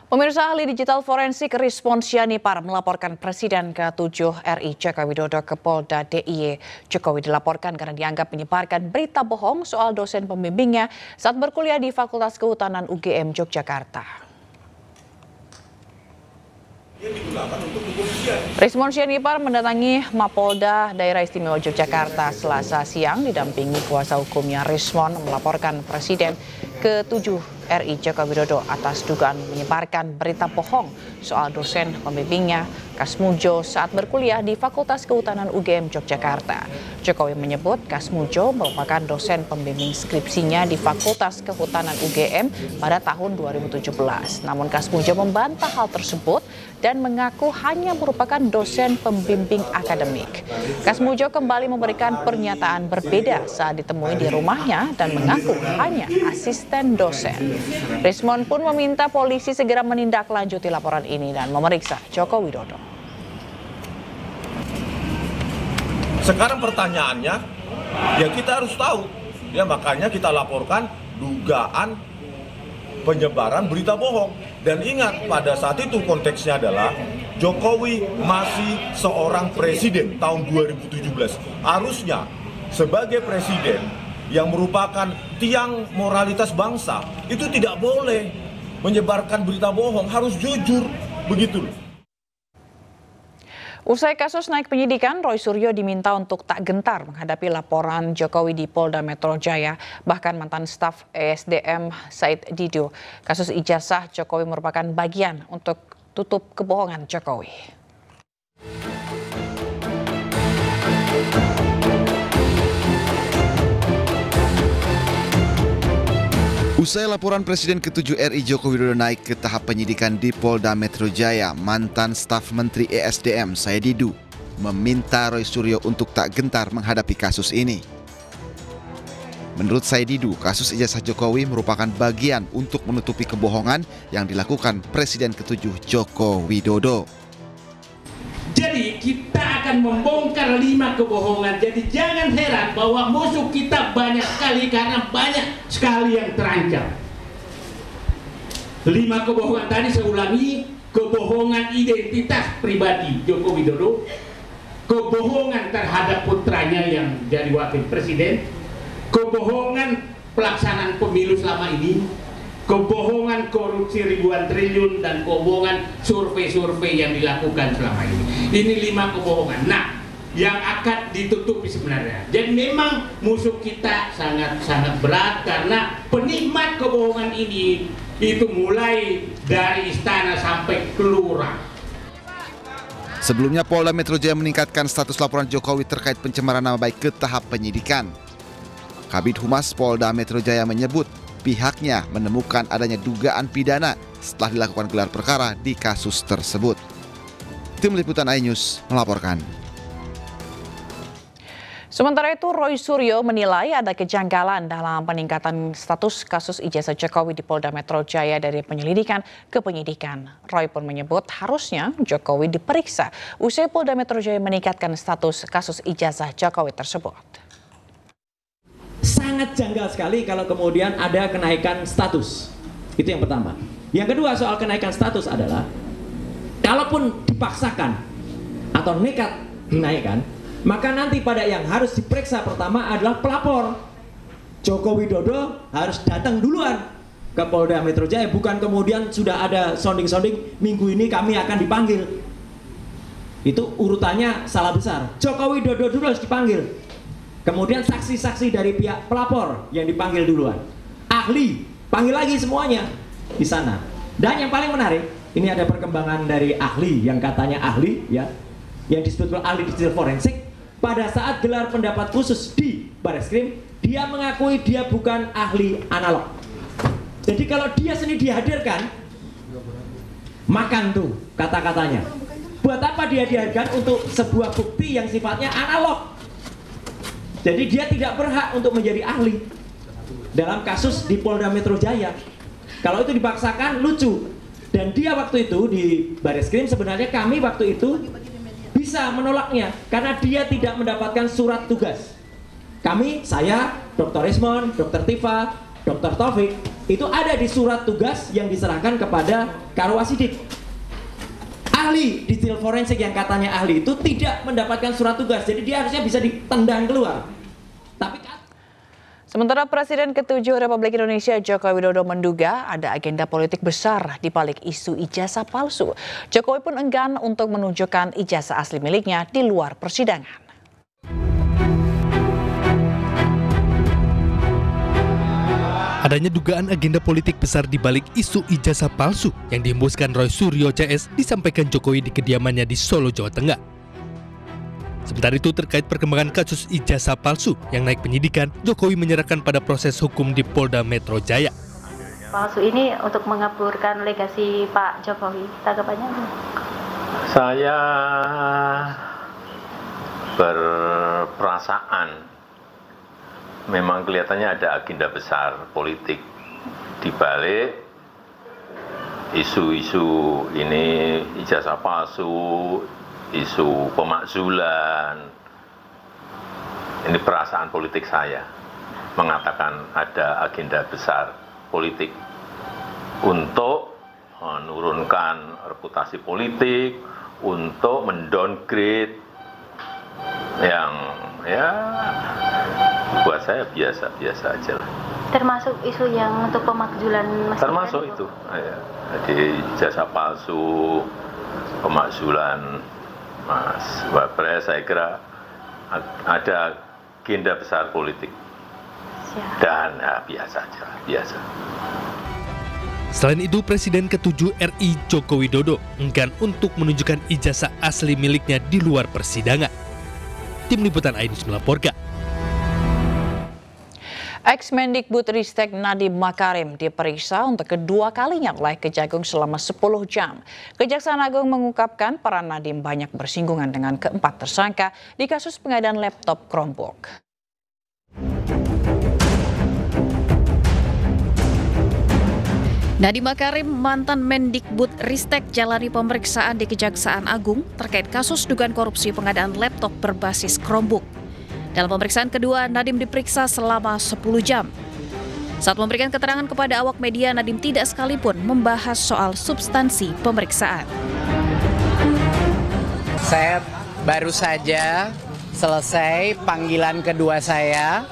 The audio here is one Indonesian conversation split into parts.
Pemirsa, ahli digital forensik Rismon Sianipar melaporkan Presiden ke-7 RI Joko Widodo ke Polda DIY. Jokowi dilaporkan karena dianggap menyebarkan berita bohong soal dosen pembimbingnya saat berkuliah di Fakultas Kehutanan UGM Yogyakarta. Rismon Sianipar mendatangi Mapolda Daerah Istimewa Yogyakarta Selasa siang didampingi kuasa hukumnya. Rismon melaporkan Presiden ke-7 RI Joko Widodo atas dugaan menyebarkan berita bohong soal dosen pembimbingnya Kasmujo saat berkuliah di Fakultas Kehutanan UGM Yogyakarta. Jokowi menyebut Kasmujo merupakan dosen pembimbing skripsinya di Fakultas Kehutanan UGM pada tahun 2017. Namun Kasmujo membantah hal tersebut dan mengaku hanya merupakan dosen pembimbing akademik. Kasmujo kembali memberikan pernyataan berbeda saat ditemui di rumahnya dan mengaku hanya asisten dosen. Rismon pun meminta polisi segera menindaklanjuti laporan ini dan memeriksa Joko Widodo. Sekarang pertanyaannya, ya kita harus tahu, ya makanya kita laporkan dugaan penyebaran berita bohong. Dan ingat, pada saat itu konteksnya adalah Jokowi masih seorang presiden tahun 2017. Harusnya sebagai presiden yang merupakan tiang moralitas bangsa, itu tidak boleh menyebarkan berita bohong, harus jujur, begitu loh. Usai kasus naik penyidikan, Roy Suryo diminta untuk tak gentar menghadapi laporan Jokowi di Polda Metro Jaya. Bahkan mantan staf ESDM Said Didu, kasus ijazah Jokowi merupakan bagian untuk tutup kebohongan Jokowi. Usai laporan Presiden ke-7 RI Joko Widodo naik ke tahap penyidikan di Polda Metro Jaya, mantan staf Menteri ESDM Said Didu meminta Roy Suryo untuk tak gentar menghadapi kasus ini. Menurut Said Didu, kasus ijazah Jokowi merupakan bagian untuk menutupi kebohongan yang dilakukan Presiden ke-7 Joko Widodo. Jadi kita akan membongkar 5 kebohongan. Jadi jangan heran bahwa musuh kita banyak sekali karena banyak sekali yang terancam. 5 kebohongan tadi saya ulangi: kebohongan identitas pribadi Joko Widodo, kebohongan terhadap putranya yang jadi wakil presiden, kebohongan pelaksanaan pemilu selama ini, kebohongan korupsi ribuan triliun, dan kebohongan survei-survei yang dilakukan selama ini. Ini 5 kebohongan. Nah, yang akan ditutupi sebenarnya. Jadi memang musuh kita sangat berat karena penikmat kebohongan ini itu mulai dari istana sampai kelurahan. Sebelumnya Polda Metro Jaya meningkatkan status laporan Jokowi terkait pencemaran nama baik ke tahap penyidikan. Kabid Humas Polda Metro Jaya menyebut pihaknya menemukan adanya dugaan pidana setelah dilakukan gelar perkara di kasus tersebut. Tim Liputan iNews melaporkan. Sementara itu, Roy Suryo menilai ada kejanggalan dalam peningkatan status kasus ijazah Jokowi di Polda Metro Jaya dari penyelidikan ke penyidikan. Roy pun menyebut harusnya Jokowi diperiksa usai Polda Metro Jaya meningkatkan status kasus ijazah Jokowi tersebut. Sangat janggal sekali kalau kemudian ada kenaikan status. Itu yang pertama. Yang kedua, soal kenaikan status adalah kalaupun dipaksakan atau nekat dinaikkan, maka nanti pada yang harus diperiksa pertama adalah pelapor. Joko Widodo harus datang duluan ke Polda Metro Jaya, bukan kemudian sudah ada sounding-sounding minggu ini kami akan dipanggil. Itu urutannya salah besar. Joko Widodo dulu harus dipanggil. Kemudian saksi-saksi dari pihak pelapor yang dipanggil duluan. Ahli, panggil lagi semuanya di sana. Dan yang paling menarik, ini ada perkembangan dari ahli yang katanya ahli, ya, yang disebut ahli digital forensik. Pada saat gelar pendapat khusus di Bareskrim, dia mengakui dia bukan ahli analog. Jadi kalau dia sendiri dihadirkan, makan tuh kata-katanya. Buat apa dia dihadirkan untuk sebuah bukti yang sifatnya analog? Jadi dia tidak berhak untuk menjadi ahli dalam kasus di Polda Metro Jaya. Kalau itu dipaksakan lucu. Dan dia waktu itu di Bareskrim, sebenarnya kami waktu itu bisa menolaknya karena dia tidak mendapatkan surat tugas. Kami, saya, Dr. Rismon, Dr. Tifa, Dr. Taufik itu ada di surat tugas yang diserahkan kepada Karwasidik. Ahli detail forensik yang katanya ahli itu tidak mendapatkan surat tugas, jadi dia harusnya bisa ditendang keluar. Tapi sementara Presiden ke-7 Republik Indonesia Joko Widodo menduga ada agenda politik besar di balik isu ijazah palsu. Jokowi pun enggan untuk menunjukkan ijazah asli miliknya di luar persidangan. Adanya dugaan agenda politik besar di balik isu ijazah palsu yang dihembuskan Roy Suryo CS disampaikan Jokowi di kediamannya di Solo, Jawa Tengah. Sementara itu terkait perkembangan kasus ijazah palsu yang naik penyidikan, Jokowi menyerahkan pada proses hukum di Polda Metro Jaya. Palsu ini untuk mengaburkan legasi Pak Jokowi, tanggapannya? Saya berperasaan memang kelihatannya ada agenda besar politik di balik isu-isu ini, ijazah palsu, isu pemakzulan. Ini perasaan politik saya mengatakan ada agenda besar politik untuk menurunkan reputasi politik, untuk mendowngrade yang buat saya biasa-biasa aja lah. Termasuk isu yang untuk pemakzulan Mas? Termasuk itu. Jadi ijazah palsu, pemakzulan Mas Wapres, saya kira ada agenda besar politik. Dan biasa aja, biasa. Selain itu, Presiden ke-7 RI Joko Widodo enggan untuk menunjukkan ijazah asli miliknya di luar persidangan. Tim Liputan iNews melaporkan. Ex-Mendikbudristek Nadiem Makarim diperiksa untuk kedua kalinya oleh Kejagung selama 10 jam. Kejaksaan Agung mengungkapkan peran Nadiem banyak bersinggungan dengan keempat tersangka di kasus pengadaan laptop Chromebook. Nadiem Makarim, mantan Mendikbudristek, jalani pemeriksaan di Kejaksaan Agung terkait kasus dugaan korupsi pengadaan laptop berbasis Chromebook. Dalam pemeriksaan kedua, Nadiem diperiksa selama 10 jam. Saat memberikan keterangan kepada awak media, Nadiem tidak sekalipun membahas soal substansi pemeriksaan. Saya baru saja selesai panggilan kedua saya.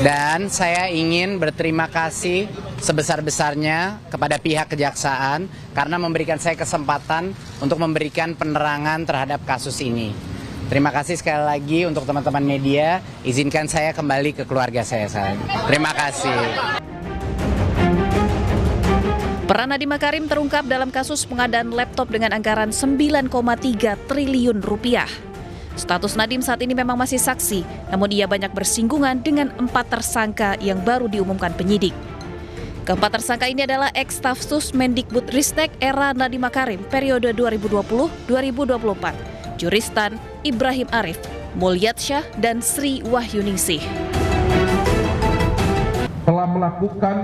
Dan saya ingin berterima kasih sebesar-besarnya kepada pihak kejaksaan karena memberikan saya kesempatan untuk memberikan penerangan terhadap kasus ini. Terima kasih sekali lagi untuk teman-teman media, izinkan saya kembali ke keluarga saya. Terima kasih. Peran Nadiem Makarim terungkap dalam kasus pengadaan laptop dengan anggaran 9,3 triliun rupiah. Status Nadiem saat ini memang masih saksi, namun ia banyak bersinggungan dengan 4 tersangka yang baru diumumkan penyidik. Keempat tersangka ini adalah ex-Stafsus Mendikbudristek era Nadiem Makarim periode 2020-2024, Juristan Ibrahim Arif, Mulyadssyah, dan Sri Wahyuningsih. Telah melakukan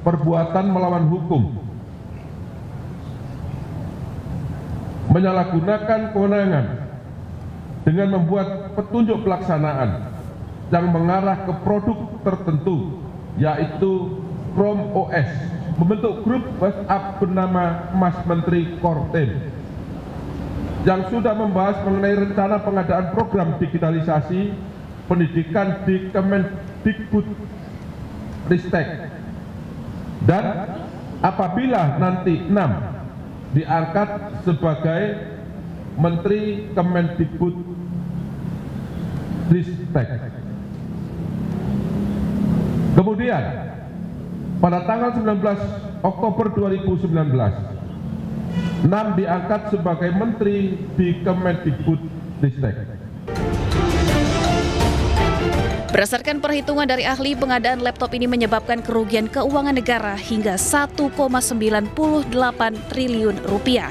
perbuatan melawan hukum, menyalahgunakan kewenangan dengan membuat petunjuk pelaksanaan yang mengarah ke produk tertentu, yaitu Chrome OS, membentuk grup WhatsApp bernama Mas Menteri Kortem, yang sudah membahas mengenai rencana pengadaan program digitalisasi pendidikan di Kemendikbudristek. Dan apabila nanti 6 diangkat sebagai Menteri Kemendikbudristek. Kemudian pada tanggal 19 Oktober 2019 6 diangkat sebagai menteri di Kemendikbudristek. Berdasarkan perhitungan dari ahli, pengadaan laptop ini menyebabkan kerugian keuangan negara hingga 1,98 triliun rupiah.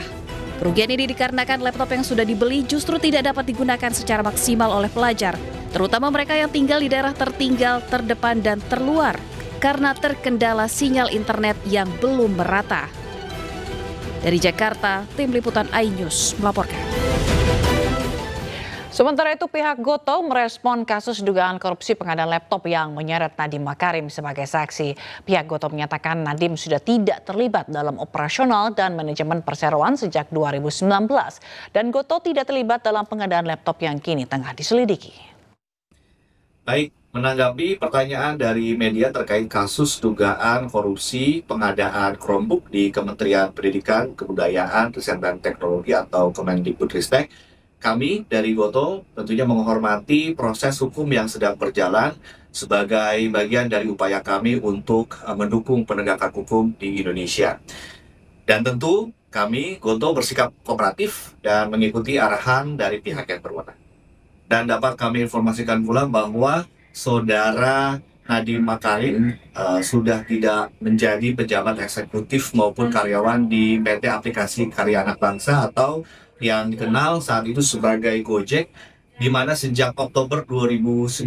Kerugian ini dikarenakan laptop yang sudah dibeli justru tidak dapat digunakan secara maksimal oleh pelajar, terutama mereka yang tinggal di daerah tertinggal, terdepan, dan terluar, karena terkendala sinyal internet yang belum merata. Dari Jakarta, Tim Liputan iNews melaporkan. Sementara itu pihak Gotoh merespon kasus dugaan korupsi pengadaan laptop yang menyeret Nadiem Makarim sebagai saksi. Pihak Gotoh menyatakan Nadiem sudah tidak terlibat dalam operasional dan manajemen perseroan sejak 2019. Dan Gotoh tidak terlibat dalam pengadaan laptop yang kini tengah diselidiki. Baik, menanggapi pertanyaan dari media terkait kasus dugaan korupsi pengadaan Chromebook di Kementerian Pendidikan, Kebudayaan, Riset dan Teknologi atau Kemendikbudristek, kami dari Gotoh tentunya menghormati proses hukum yang sedang berjalan sebagai bagian dari upaya kami untuk mendukung penegakan hukum di Indonesia. Dan tentu kami Gotoh bersikap kooperatif dan mengikuti arahan dari pihak yang berwenang. Dan dapat kami informasikan pula bahwa Saudara Nadiem Makarim sudah tidak menjadi pejabat eksekutif maupun karyawan di PT Aplikasi Karya Anak Bangsa atau yang dikenal saat itu sebagai Gojek, di mana sejak Oktober 2019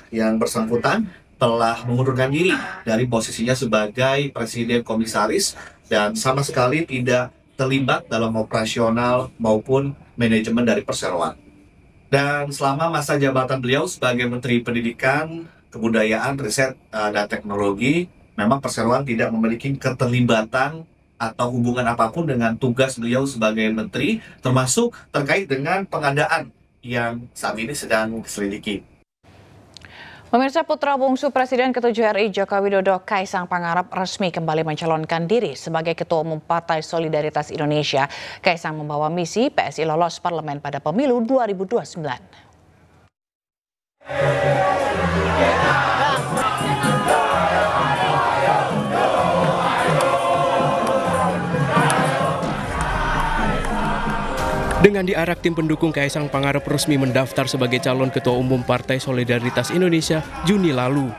yang bersangkutan telah mengundurkan diri dari posisinya sebagai Presiden Komisaris dan sama sekali tidak terlibat dalam operasional maupun manajemen dari perseroan. Dan selama masa jabatan beliau sebagai Menteri Pendidikan, Kebudayaan, Riset dan Teknologi, memang perseroan tidak memiliki keterlibatan atau hubungan apapun dengan tugas beliau sebagai menteri, termasuk terkait dengan pengadaan yang saat ini sedang diselidiki. Pemirsa, putra bungsu Presiden ke-7 RI Joko Widodo, Kaisang Pangarep resmi kembali mencalonkan diri sebagai Ketua Umum Partai Solidaritas Indonesia. Kaisang membawa misi PSI lolos parlemen pada pemilu 2029. Dengan diarak tim pendukung Kaisang Pangarep resmi mendaftar sebagai calon Ketua Umum Partai Solidaritas Indonesia Juni lalu.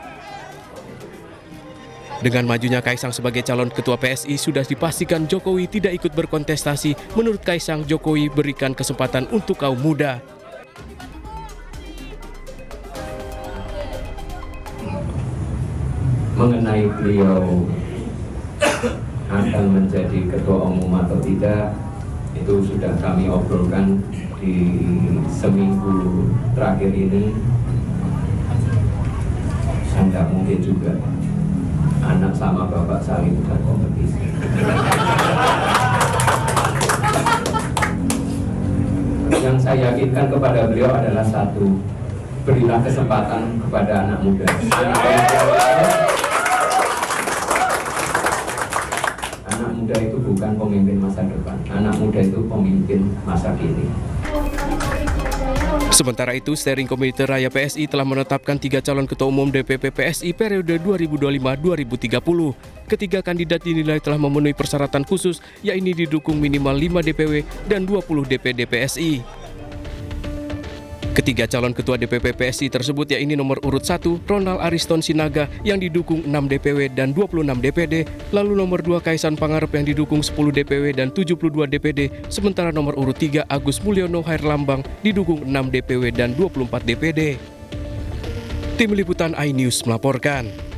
Dengan majunya Kaisang sebagai calon Ketua PSI sudah dipastikan Jokowi tidak ikut berkontestasi. Menurut Kaisang, Jokowi berikan kesempatan untuk kaum muda. Mengenai beliau akan menjadi Ketua Umum atau tidak, itu sudah kami obrolkan di seminggu terakhir ini. Tidak mungkin juga anak sama bapak saling berkompetisi. Yang saya yakinkan kepada beliau adalah satu, berilah kesempatan kepada anak muda. Anak muda itu bukan pemimpin masa depan, anak muda itu pemimpin masa kini. Sementara itu, Steering Komite Raya PSI telah menetapkan 3 calon Ketua Umum DPP PSI periode 2025-2030. Ketiga kandidat dinilai telah memenuhi persyaratan khusus, yakni didukung minimal 5 DPW dan 20 DPD PSI. Ketiga calon Ketua DPP PSI tersebut yakni nomor urut 1, Ronald Ariston Sinaga yang didukung 6 DPW dan 26 DPD, lalu nomor 2 Kaisang Pangarep yang didukung 10 DPW dan 72 DPD, sementara nomor urut 3 Agus Mulyono Hairlambang didukung 6 DPW dan 24 DPD. Tim Liputan iNews melaporkan.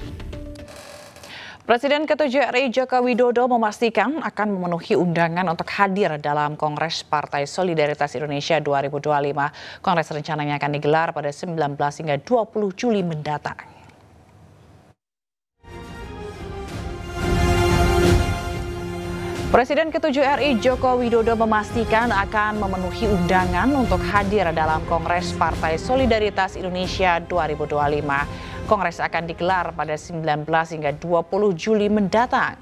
Presiden ke-7 RI Joko Widodo memastikan akan memenuhi undangan untuk hadir dalam Kongres Partai Solidaritas Indonesia 2025. Kongres rencananya akan digelar pada 19 hingga 20 Juli mendatang. Presiden ke-7 RI Joko Widodo memastikan akan memenuhi undangan untuk hadir dalam Kongres Partai Solidaritas Indonesia 2025. Kongres akan digelar pada 19 hingga 20 Juli mendatang.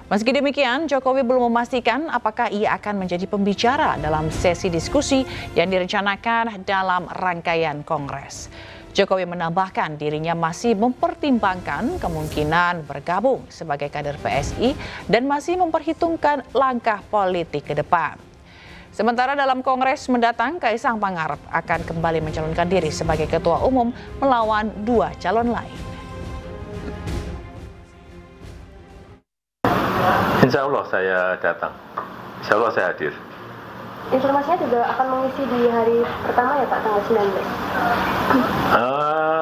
Meski demikian, Jokowi belum memastikan apakah ia akan menjadi pembicara dalam sesi diskusi yang direncanakan dalam rangkaian Kongres. Jokowi menambahkan dirinya masih mempertimbangkan kemungkinan bergabung sebagai kader PSI dan masih memperhitungkan langkah politik ke depan. Sementara dalam Kongres mendatang, Kaisang Pangarep akan kembali mencalonkan diri sebagai Ketua Umum melawan 2 calon lain. Insya Allah saya datang, insya Allah saya hadir. Informasinya juga akan mengisi di hari pertama ya Pak, tanggal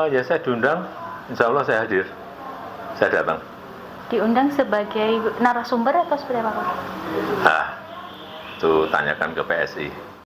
19? Ya saya diundang, insya Allah saya hadir, saya datang. Diundang sebagai narasumber atau seperti apa Pak? Itu tanyakan ke PSI.